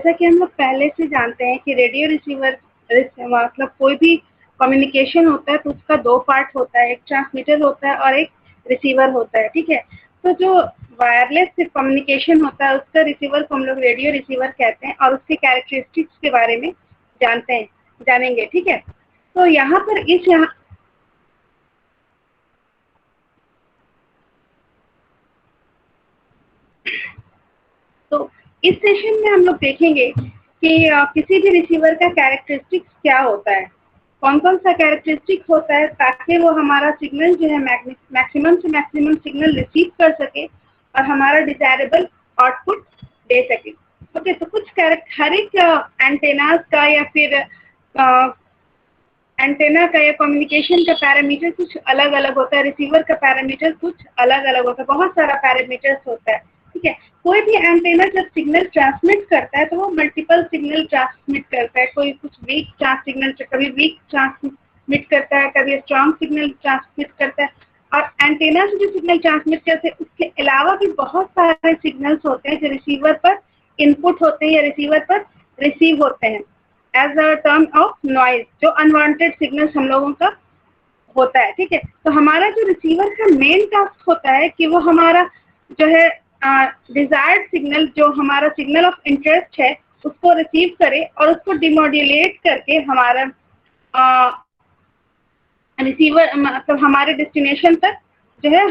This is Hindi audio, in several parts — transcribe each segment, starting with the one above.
जैसा कि हम लोग पहले से जानते हैं कि रेडियो रिसीवर मतलब कोई भी कम्युनिकेशन होता है तो उसका दो पार्ट होता है, एक ट्रांसमीटर होता है और एक रिसीवर होता है, ठीक है। तो जो वायरलेस कम्युनिकेशन होता है उसका रिसीवर को हम लोग रेडियो रिसीवर कहते हैं और उसके कैरेक्टरिस्टिक्स के बारे में जानेंगे, ठीक है। तो यहाँ पर तो इस सेशन में हम लोग देखेंगे कि किसी भी रिसीवर का कैरेक्टरिस्टिक्स क्या होता है, कौन कौन सा कैरेक्टरिस्टिक्स होता है ताकि वो हमारा सिग्नल जो है मैक्सिमम से मैक्सिमम सिग्नल रिसीव कर सके और हमारा डिजायरेबल आउटपुट दे सके। ओके, तो कुछ हर एक एंटेनास का या फिर एंटेना का या कम्युनिकेशन का पैरामीटर कुछ अलग अलग होता है, रिसीवर का पैरामीटर कुछ अलग अलग होता है, बहुत सारा पैरामीटर्स होता है, ठीक है। कोई भी एंटेना जब सिग्नल ट्रांसमिट करता है तो वो मल्टीपल सिग्नल ट्रांसमिट करता है, कोई कुछ वीक सिग्नल, कभी वीक ट्रांसमिट करता है, कभी स्ट्रॉन्ग सिग्नल ट्रांसमिट करता है। और एंटेना से जो सिग्नल ट्रांसमिट करते हैं उसके अलावा भी बहुत सारे सिग्नल्स होते हैं जो रिसीवर पर इनपुट होते हैं या रिसीवर पर रिसीव होते हैं as a term of noise, जो अनवांटेड सिग्नल्स हम लोगों का होता है, ठीक है। तो हमारा जो रिसीवर का मेन टास्क होता है कि वो हमारा जो है डिजायर्ड सिग्नल, जो हमारा सिग्नल ऑफ इंटरेस्ट है उसको रिसीव करे और उसको डिमोड्यूलेट करके हमारा रिसीवर मतलब हमारे डेस्टिनेशन तक जो है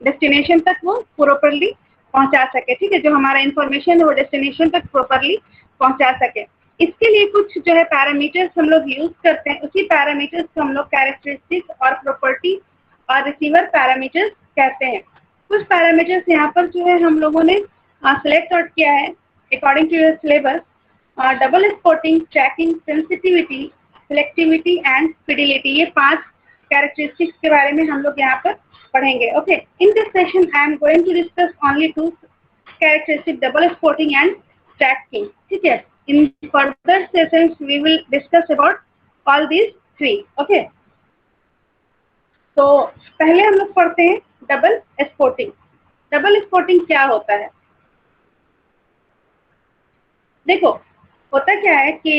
डेस्टिनेशन तक वो प्रॉपरली पहुंचा सके, ठीक है। जो हमारा इंफॉर्मेशन है वो डेस्टिनेशन तक प्रॉपरली पहुंचा सके। इसके लिए कुछ जो है पैरामीटर्स हम लोग यूज करते हैं, उसी पैरामीटर्स को हम लोग कैरेक्टरिस्टिक्स और प्रॉपर्टी और रिसीवर पैरामीटर्स कहते हैं। कुछ पैरामीटर्स यहाँ पर जो है हम लोगों ने सिलेक्ट आउट किया है according to your syllabus. Double spotting, tracking, sensitivity, selectivity and fidelity, ये 5 कैरेक्टरिस्टिक्स के बारे में हम लोग यहाँ पर पढ़ेंगे। Okay, in this session I am going to discuss only 2 characteristic, double spotting and tracking, ठीक है। In further sessions we will discuss about all these 3. Okay, तो पहले हम लोग पढ़ते हैं डबल स्पॉटिंग। डबल स्पॉटिंग क्या होता है? देखो, होता क्या है कि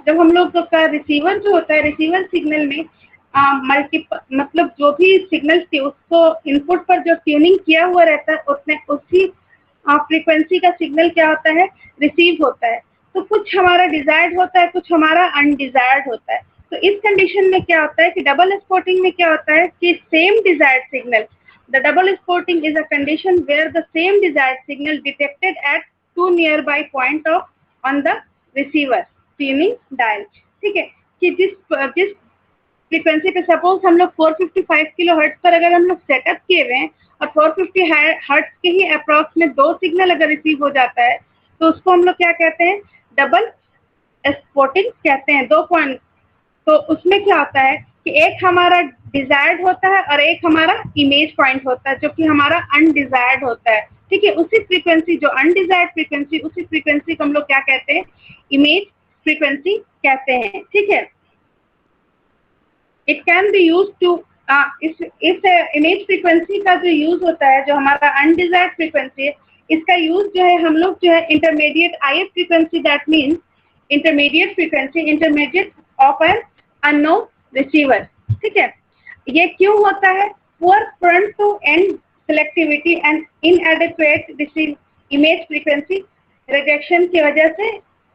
जब हम लोग का रिसीवर जो होता है, रिसीवर सिग्नल में मतलब जो भी सिग्नल थी उसको इनपुट पर जो ट्यूनिंग किया हुआ रहता है उसमें उसी फ्रीक्वेंसी का सिग्नल क्या होता है, रिसीव होता है। तो कुछ हमारा डिजायर्ड होता है, कुछ हमारा अनडिजायर्ड होता है। तो इस कंडीशन में क्या होता है कि डबल स्पॉटिंग में क्या होता है कि same desired signal, the double spotting is a condition where the same desired signal detected at 2 nearby point of on the receiver tuning dial, ठीक है। कि जिस फ्रीक्वेंसी पे सपोज हम लोग 455 किलो हर्ट्ज पर अगर हम लोग सेटअप किए हुए हैं और 450 हर्ट्ज के ही अप्रॉक्स में 2 सिग्नल अगर रिसीव हो जाता है तो उसको हम लोग क्या कहते हैं, डबल स्पॉटिंग कहते हैं। 2 पॉइंट, तो उसमें क्या होता है कि एक हमारा डिजायर्ड होता है और एक हमारा इमेज पॉइंट होता है जो कि हमारा अनडिजायर्ड होता है, ठीक है। उसी फ्रीक्वेंसी, जो अनडिजायर्ड फ्रीक्वेंसी, उसी फ्रीक्वेंसी को हम लोग क्या कहते हैं, इमेज फ्रीक्वेंसी कहते हैं, ठीक है। It can be use to इस इमेज फ्रीक्वेंसी का जो यूज होता है, जो हमारा अनडिजायर्ड फ्रीक्वेंसी है, इसका यूज जो है हम लोग जो है intermediate IF frequency, that means intermediate frequency, intermediate of an unknown receiver, ठीक है। ये क्यों होता है? Poor front to end selectivity and inadequate receive image frequency rejection की वजह से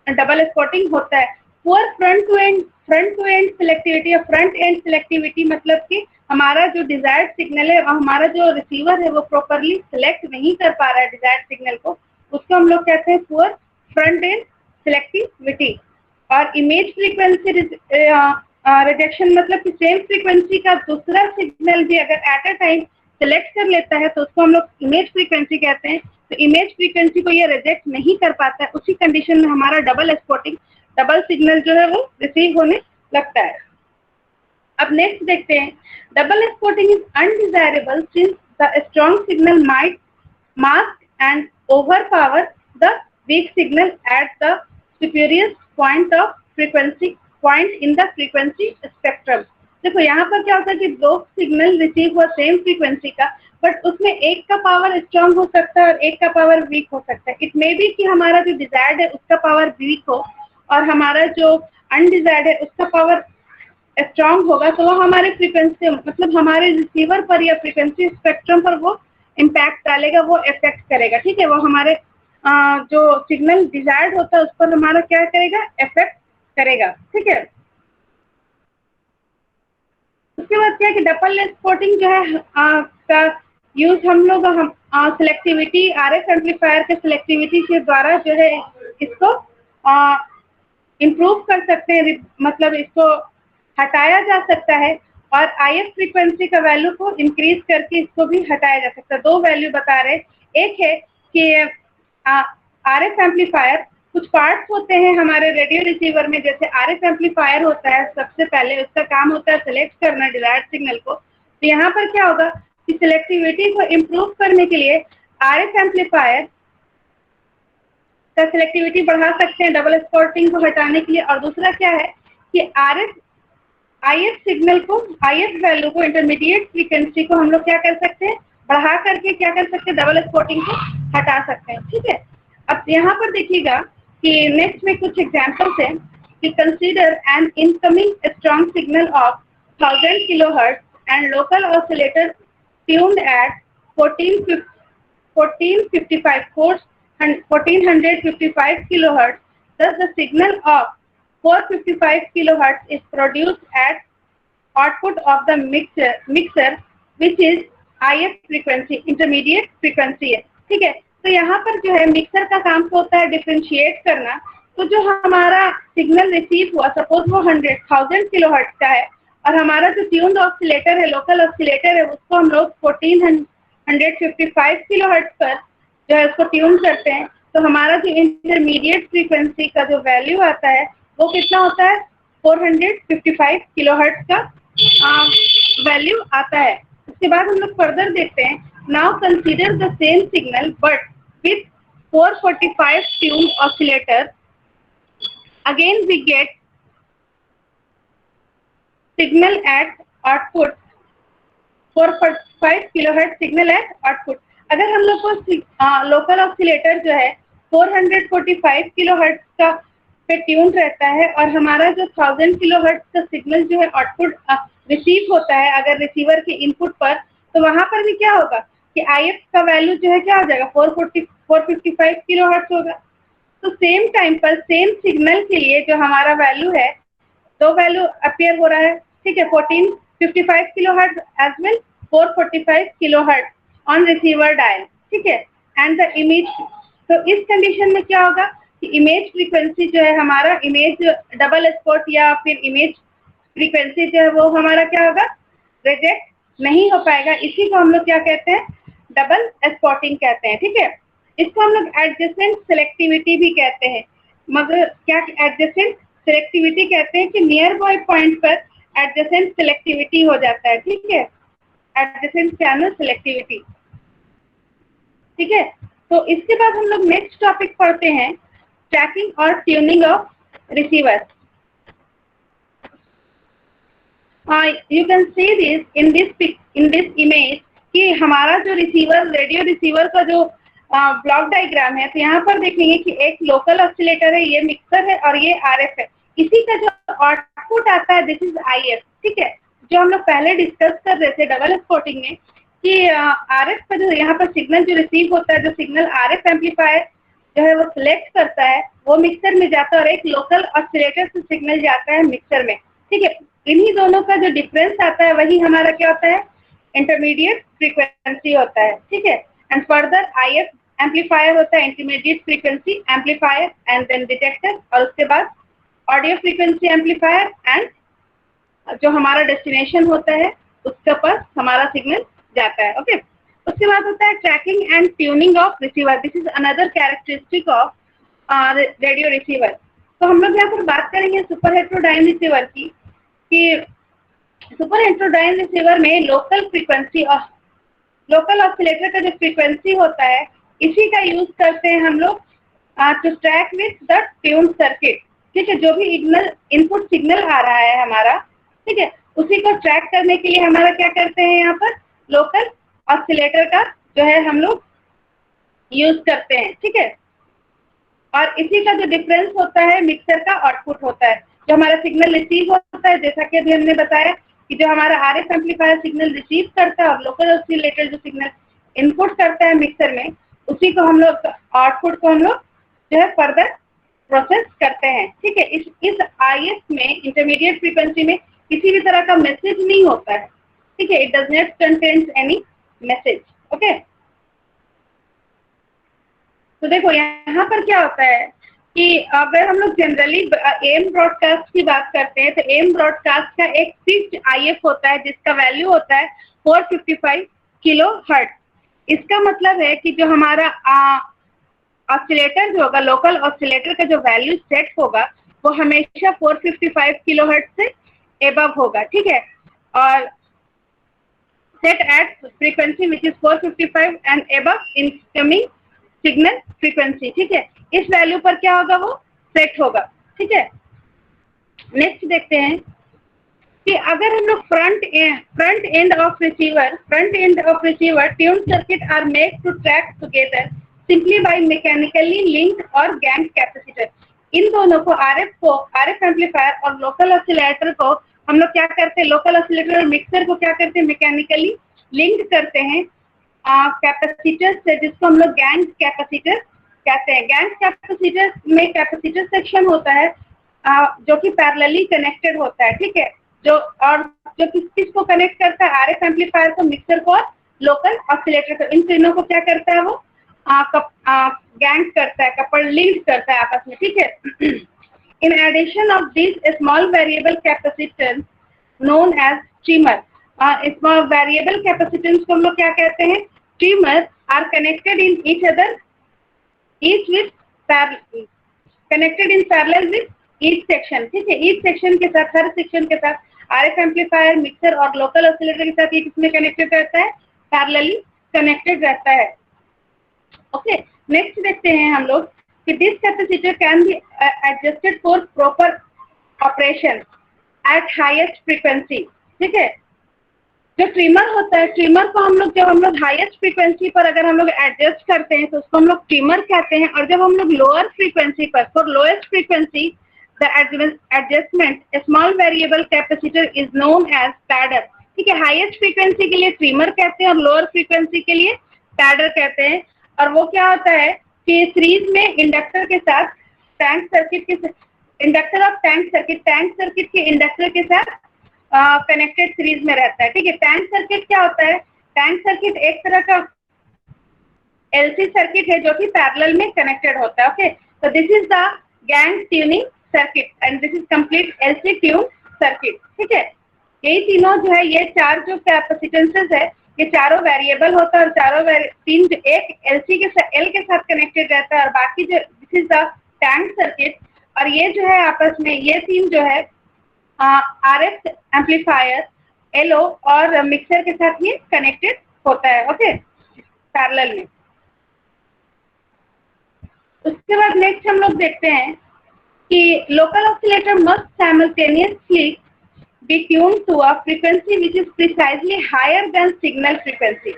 डबल स्पॉटिंग होता है। Poor front to end selectivity, और फ्रंट एंड सिलेक्टिविटी मतलब कि हमारा जो डिजायर्ड सिग्नल है और हमारा जो रिसीवर है वो प्रॉपरली सिलेक्ट नहीं कर पा रहा है डिजायर्ड सिग्नल को, उसको हम लोग कहते हैं पुअर फ्रंट एंड सिलेक्टिविटी। और इमेज फ्रीक्वेंसी रिजेक्शन मतलब कि सेम फ्रीक्वेंसी का दूसरा सिग्नल भी अगर एट अ टाइम सिलेक्ट कर लेता है तो उसको हम लोग इमेज फ्रीक्वेंसी कहते हैं। तो इमेज फ्रीक्वेंसी को ये रिजेक्ट नहीं कर पाता है, उसी कंडीशन में हमारा डबल स्पॉटिंग, डबल सिग्नल जो है वो रिसीव होने लगता है। अब नेक्स्ट देखते हैं, double spotting is undesirable since the strong signal might mask and overpower the weak signal at the superior point of frequency, point in the frequency spectrum. देखो यहाँ पर क्या होता है कि दो सिग्नल रिसीव हुआ सेम फ्रीक्वेंसी का, बट उसमें एक का पावर स्ट्रांग हो सकता है और एक का पावर वीक हो सकता है। इट मे बी कि हमारा जो डिजायर्ड है उसका पावर वीक हो और हमारा जो अनडिजायर्ड है उसका पावर स्ट्रांग होगा, तो वो हमारे फ्रीक्वेंसी मतलब हमारे रिसीवर पर या फ्रीक्वेंसी स्पेक्ट्रम पर वो इम्पैक्ट डालेगा, वो इफेक्ट करेगा। ठीक है, वो हमारे जो सिग्नल डिजायर्ड होता है उस पर हमारा क्या करेगा, इफेक्ट करेगा। ठीक है, उसके बाद क्या है कि डबल स्पॉटिंग जो है का यूज हम लोग सिलेक्टिविटी आरएफ एम्पलीफायर के सिलेक्टिविटी के द्वारा जो है इसको इम्प्रूव कर सकते हैं, मतलब इसको हटाया जा सकता है और आईएफ फ्रीक्वेंसी का वैल्यू को इंक्रीज करके इसको भी हटाया जा सकता है। दो वैल्यू बता रहे, एक है कि आरएफ एम्पलीफायर कुछ पार्ट्स होते हैं हमारे रेडियो रिसीवर में, जैसे आरएफ एम्पलीफायर होता है, सबसे पहले उसका काम होता है सिलेक्ट करना डिजायर्ड सिग्नल को। तो यहाँ पर क्या होगा कि सिलेक्टिविटी को इम्प्रूव करने के लिए आरएफ एम्पलीफायर का सिलेक्टिविटी बढ़ा सकते हैं डबल स्पॉटिंग को हटाने के लिए। और दूसरा क्या है कि आईएफ सिग्नल को, आईएफ वैल्यू को, इंटरमीडिएट फ्रीक्वेंसी को हम लोग क्या कर सकते हैं, बढ़ा करके क्या कर सकते हैं, डबल स्पॉटिंग को हटा सकते हैं। ठीक है, अब यहाँ पर देखिएगा कि नेक्स्ट में कुछ एग्जांपल्स हैं कि consider N incoming strong signal of 1000 kilohertz and local oscillator tuned at 1455 kilohertz. Thus, the signal of 455 kilohertz is produced at output of the mixer, which is IF frequency, intermediate frequency है। ठीक है, तो यहाँ पर जो है मिक्सर का काम होता है डिफरेंशिएट करना। तो जो हमारा सिग्नल रिसीव हुआ, सपोज वो 1000 किलोहर्ट्ज का है और हमारा जो ट्यून्ड ऑसिलेटर है, लोकल ऑसिलेटर है, उसको हम लोग 1455 किलोहर्ट्ज पर जो है उसको ट्यून करते हैं। तो हमारा जो इंटरमीडिएट फ्रीक्वेंसी का जो वैल्यू आता है वो कितना होता है, 455 किलोहर्ट्ज का वैल्यू आता है। उसके बाद हम लोग फर्दर देखते हैं, now consider the same signal but with 445 tuned oscillator, again we get signal at output 445 kilohertz signal at output. अगर हम लोग को लोकल ऑसिलेटर जो है 445 किलोहर्ट्ज का पे ट्यून रहता है और हमारा जो 1000 किलोहर्ट्ज का सिग्नल जो है आउटपुट रिसीव होता है अगर रिसीवर के इनपुट पर, तो वहां पर भी क्या होगा कि आईएफ का वैल्यू जो है क्या हो जाएगा, 455 किलोहर्ट्ज होगा। तो सेम टाइम पर सेम सिग्नल के लिए जो हमारा वैल्यू है, दो वैल्यू अपीयर हो रहा है। ठीक है, 1455 kilohertz as well 445 kilohertz on receiver dial. ठीक है, एंड द इमेज, तो इस कंडीशन में क्या होगा कि इमेज फ्रीक्वेंसी जो है हमारा, इमेज डबल स्पॉट या फिर इमेज फ्रीक्वेंसी जो है वो हमारा क्या होगा, रिजेक्ट नहीं हो पाएगा। इसी को हम लोग क्या कहते हैं, डबल स्पॉटिंग कहते हैं। ठीक है, इसको हम लोग एडजेसेंट सेलेक्टिविटी भी कहते हैं। मगर क्या एडजेसेंट सेलेक्टिविटी कहते हैं कि नियर बाय पॉइंट पर एडजेसेंट सेलेक्टिविटी हो जाता है। ठीक है, एडजेसेंट चैनल सेलेक्टिविटी। ठीक है, तो इसके बाद हम लोग नेक्स्ट टॉपिक पढ़ते हैं, ट्रैकिंग और tuning of receiver. You can see this in this image कि हमारा जो रिसीवर, रेडियो रिसीवर का जो ब्लॉक डायग्राम है, तो यहाँ पर देखेंगे कि एक लोकल ऑसिलेटर है, ये मिक्सर है और ये आरएफ है। इसी का जो आउटपुट आता है दिस इज आईएफ। ठीक है, जो हम लोग पहले डिस्कस कर रहे थे डबल स्पॉटिंग में कि आरएफ का जो यहाँ पर सिग्नल जो रिसीव होता है, जो सिग्नल आरएफ एम्पलीफायर जो है वो सिलेक्ट करता है, वो मिक्सर में जाता है और एक लोकल ऑसिलेटर से सिग्नल जाता है मिक्सर में। ठीक है, इन्हीं दोनों का जो डिफरेंस आता है वही हमारा क्या होता है, इंटरमीडिएट फ्रीक्वेंसी होता है। ठीक है, एंड फर्दर आईएफ एम्पलीफायर होता है, intermediate frequency amplifier and then detector, और उसके बाद ऑडियो फ्रीक्वेंसी एम्पलीफायर एंड जो हमारा डेस्टिनेशन होता है उसके पास हमारा सिग्नल जाता है। ओके, उसके बाद होता है tracking and tuning of receiver. This is another characteristic of radio receiver. तो हम लोग यहाँ पर बात करेंगे सुपर हेटेरोडाइन रिसीवर की, कि सुपर हेटेरोडाइन रिसीवर में लोकल फ्रीक्वेंसी और लोकल ऑसिलेटर का जो फ्रीक्वेंसी होता है इसी का यूज करते हैं हम लोग to track with the tune circuit. ठीक है, जो भी इनपुट सिग्नल आ रहा है हमारा, ठीक है, उसी को ट्रैक करने के लिए हमारा क्या करते हैं, यहाँ पर लोकल ऑसिलेटर का जो है हम लोग यूज करते हैं, ठीक है। और इसी का जो डिफरेंस होता है मिक्सर का आउटपुट होता है, जो हमारा सिग्नल रिसीव होता है, जैसा कि अभी हमने बताया कि जो हमारा आरएफ एम्पलीफायर सिग्नल रिसीव करता है और लोकल ऑसिलेटर जो सिग्नल इनपुट करता है मिक्सर में, उसी को हम लोग आउटपुट को हम लोग जो है फर्दर प्रोसेस करते हैं, ठीक है। इस आईएफ में इंटरमीडिएट फ्रीक्वेंसी में किसी भी तरह का मैसेज नहीं होता है, ठीक है। It does not contains any message, okay. तो देखो यहाँ पर क्या होता है कि अगर हम लोग जनरली एम ब्रॉडकास्ट की बात करते हैं तो एम ब्रॉडकास्ट का एक फिक्स्ड आईएफ होता है जिसका वैल्यू होता है 455 किलो हर्ट्ज। इसका मतलब है कि जो हमारा ऑसिलेटर जो होगा, लोकल ऑसिलेटर का जो वैल्यू सेट होगा वो हमेशा 455 किलो हर्ट्ज से एबव होगा, ठीक है। और set at frequency which is 455 and above incoming signal frequency, ठीक है। इस वैल्यू पर क्या होगा, वो सेट होगा, ठीक है। नेक्स्ट देखते हैं कि अगर हम लोग front end of receiver tune circuit are made to track together simply by mechanically linked और गैंग कैपेसिटर। इन दोनों को आरएफ एम्पलीफायर और लोकल ऑसिलेटर को हम लोग क्या करते हैं, लोकल ऑसिलेटर और मिक्सर को क्या करते हैं, मैकेनिकली लिंक्ड करते हैं कैपेसिटर से, जिसको हम लोग गैंग कैपेसिटर कहते हैं। गैंग कैपेसिटर में कैपेसिटर सेक्शन होता है जो कि पैरेलली कनेक्टेड होता है, ठीक है। जो किसको कनेक्ट करता है, आरएफ एम्पलीफायर को, मिक्सर को और लोकल ऑसिलेटर को। इन तीनों को क्या करता है, वो गैंग करता है, कपल लिंक करता है आपस में, ठीक है। In addition of this small variable capacitance known as streamer. Small variable capacitance को हम लोग क्या कहते हैं, streamer, are connected in each other each with connected in parallel with each section, ठीक है। each section के साथ, हर सेक्शन के साथ आरएफ एम्पलीफायर, मिक्सर और लोकल ऑसिलेटर के साथ ये किसमें कनेक्टेड रहता है, पैरेलली कनेक्टेड रहता है, ओके। नेक्स्ट देखते हैं हम लोग कि this capacitor can be adjusted for proper operation at highest frequency, ठीक है। जो ट्रिमर होता है, ट्रिमर को जब हम लोग हाईएस्ट फ्रीक्वेंसी पर अगर हम लोग एडजस्ट करते हैं तो उसको हम लोग ट्रिमर कहते हैं। और जब हम लोग लोअर फ्रीक्वेंसी पर, for lowest frequency the adjustment small variable capacitor is known as padder, ठीक है। हाईएस्ट फ्रीक्वेंसी के लिए ट्रिमर कहते हैं और लोअर फ्रीक्वेंसी के लिए पैडर कहते हैं। और वो क्या होता है कि सीरीज में इंडक्टर के साथ टैंक सर्किट के, इंडक्टर ऑफ टैंक सर्किट के इंडक्टर के साथ कनेक्टेड सीरीज में रहता है, ठीक है। टैंक सर्किट क्या होता है, टैंक सर्किट एक तरह का एलसी सर्किट है जो कि पैरेलल में कनेक्टेड होता है, ओके। तो this is the gang tuning circuit and this is complete LC tune circuit, ठीक है। यही तीनों जो है, ये चार जो कैपेसिटेंसेस है, ये चारों वेरिएबल होता है और चारों तीन एक एलसी के साथ, एल के साथ कनेक्टेड रहता है और बाकी जो this is the tank circuit. और ये जो है आपस में ये तीन जो है आरएफ एम्पलीफायर, एलओ और मिक्सर के साथ ये कनेक्टेड होता है, ओके, पैरेलल में। उसके बाद नेक्स्ट हम लोग देखते हैं कि local oscillator must simultaneously be tuned to a frequency which is precisely higher than signal frequency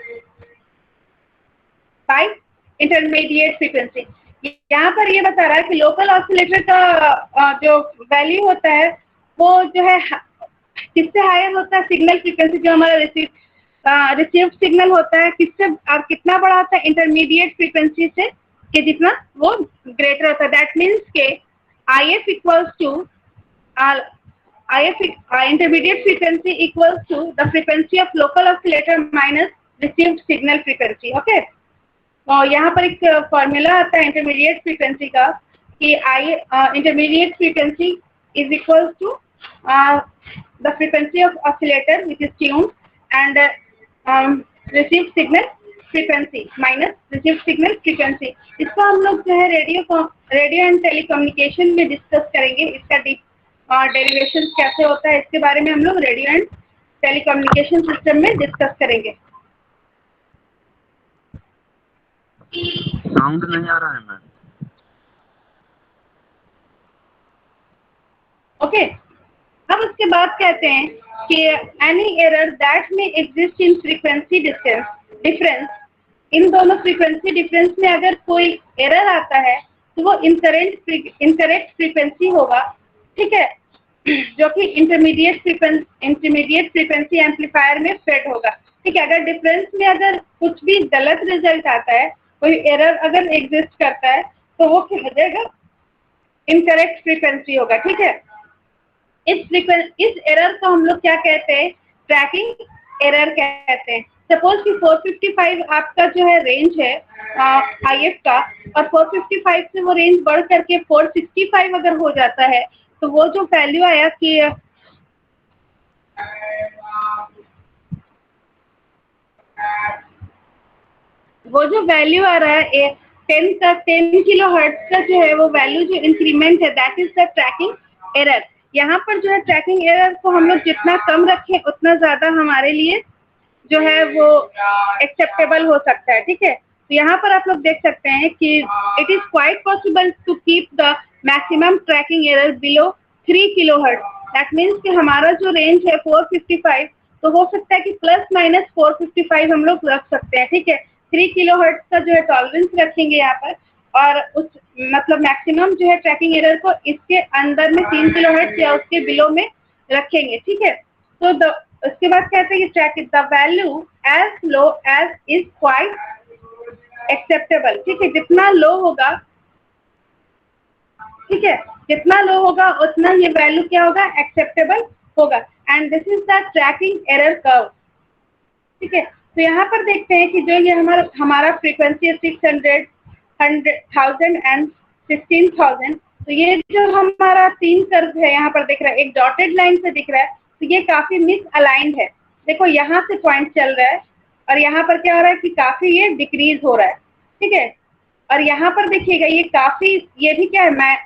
by intermediate frequency. यहाँ पर ये बता रहा है कि लोकल ऑसिलेटर का जो वैल्यू होता है वो जो है किससे हायर होता है, सिग्नल फ्रीक्वेंसी, जो हमारा रिसीव्ड सिग्नल होता है किससे और कितना बड़ा होता है, इंटरमीडिएट फ्रीक्वेंसी से कि जितना वो ग्रेटर होता है। दैट मीन्स के IF equals to intermediate frequency equals to the frequency of local oscillator minus received signal frequency, okay। तो यहाँ पर एक फॉर्मूला आता है इंटरमीडिएट फ्रीक्वेंसी का कि intermediate frequency is equals to the frequency of oscillator which is tuned and received signal frequency minus received signal frequency। इसको हम लोग जो है रेडियो एंड टेलीकम्युनिकेशन में डिस्कस करेंगे। इसका डेरिवेशन कैसे होता है इसके बारे में हम लोग रेडियो एंड टेलीकम्युनिकेशन सिस्टम में डिस्कस करेंगे। साउंड नहीं आ रहा है मैम, ओके। अब उसके बाद कहते हैं कि एनी एरर दैट में एग्जिस्ट इन फ्रीक्वेंसी डिफरेंस, इन दोनों फ्रीक्वेंसी डिफरेंस में अगर कोई एरर आता है तो वो इनकरेक्ट फ्रीक्वेंसी होगा, ठीक है, जो कि इंटरमीडिएट फ्रीक्वेंसी एम्पलीफायर में फेड होगा, ठीक है। अगर डिफरेंस में अगर कुछ भी गलत रिजल्ट आता है, कोई एरर अगर एग्जिस्ट करता है, तो वो क्या हो जाएगा, इनकरेक्ट फ्रीक्वेंसी होगा, ठीक है। इस एरर को हम लोग क्या कहते हैं, ट्रैकिंग एरर कहते हैं। सपोज कि 455 आपका जो है रेंज है IF का, और 455 से वो रेंज बढ़ करके 465 अगर हो जाता है, तो वो जो वैल्यू आया कि वो जो वैल्यू आ रहा है 10 किलो हर्ट्ज का जो है वो वैल्यू जो इंक्रीमेंट है, that is the tracking error. यहाँ पर जो है ट्रैकिंग एरर को हम लोग जितना कम रखें उतना ज्यादा हमारे लिए जो है वो एक्सेप्टेबल हो सकता है, ठीक है। तो यहाँ पर आप लोग देख सकते हैं कि it is quite possible to keep the maximum tracking error below 3 kilo hertz. That means कि हमारा जो रेंज है 455, तो हो सकता है कि प्लस माइनस 455 हम लोग रख सकते हैं, ठीक है। 3 किलो हर्ट्ज का जो है टॉलरेंस रखेंगे यहाँ पर, और उस मतलब मैक्सिमम जो है ट्रैकिंग एरर को इसके अंदर में 3 किलो हर्ट्ज या उसके बिलो में रखेंगे, ठीक है। तो उसके बाद कहते हैं कि track the value as low as is quite acceptable, ठीक है। जितना लो होगा, ठीक है, जितना लो होगा उतना ये वैल्यू क्या होगा, एक्सेप्टेबल होगा। And this is the tracking error curve, ठीक है। तो यहाँ पर देखते हैं कि जो ये हमारा फ्रीक्वेंसी है 600, 100,000 एंड 15,000। तो ये जो हमारा 3 कर्व है यहाँ पर दिख रहा है, एक डॉटेड लाइन से दिख रहा है, तो ये काफी मिस अलाइंड है। देखो यहाँ से पॉइंट चल रहा है और यहाँ पर क्या हो रहा है कि काफी ये डिक्रीज हो रहा है, ठीक है। और यहाँ पर देखिएगा ये काफी, ये भी क्या है, मैं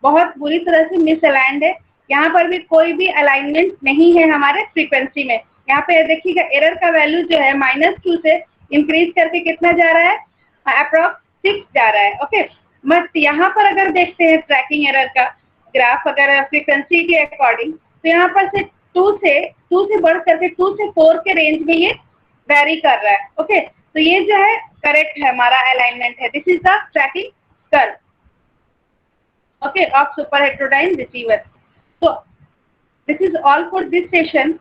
बहुत बुरी तरह से मिस अलाइंड है। यहाँ पर भी कोई भी अलाइनमेंट नहीं है हमारे फ्रीक्वेंसी में। यहाँ पे देखिएगा एरर का वैल्यू जो है -2 से इंक्रीज करके कितना जा रहा है, अप्रॉक्स 6 जा रहा है, ओके। मत यहाँ पर अगर देखते हैं ट्रैकिंग एरर का ग्राफ अगर फ्रीक्वेंसी के अकॉर्डिंग, तो यहाँ पर से 2 से बढ़ करके 2 से 4 के रेंज में ये वेरी कर रहा है, ओके। तो ये जो है करेक्ट है, हमारा अलाइनमेंट है। This is the tracking curve, okay, of superheterodyne receiver. So this is all for this session.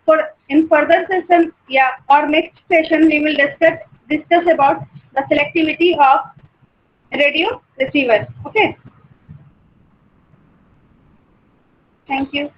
For in further session, yeah, or next session we will discuss about the selectivity of radio receiver, okay. Thank you.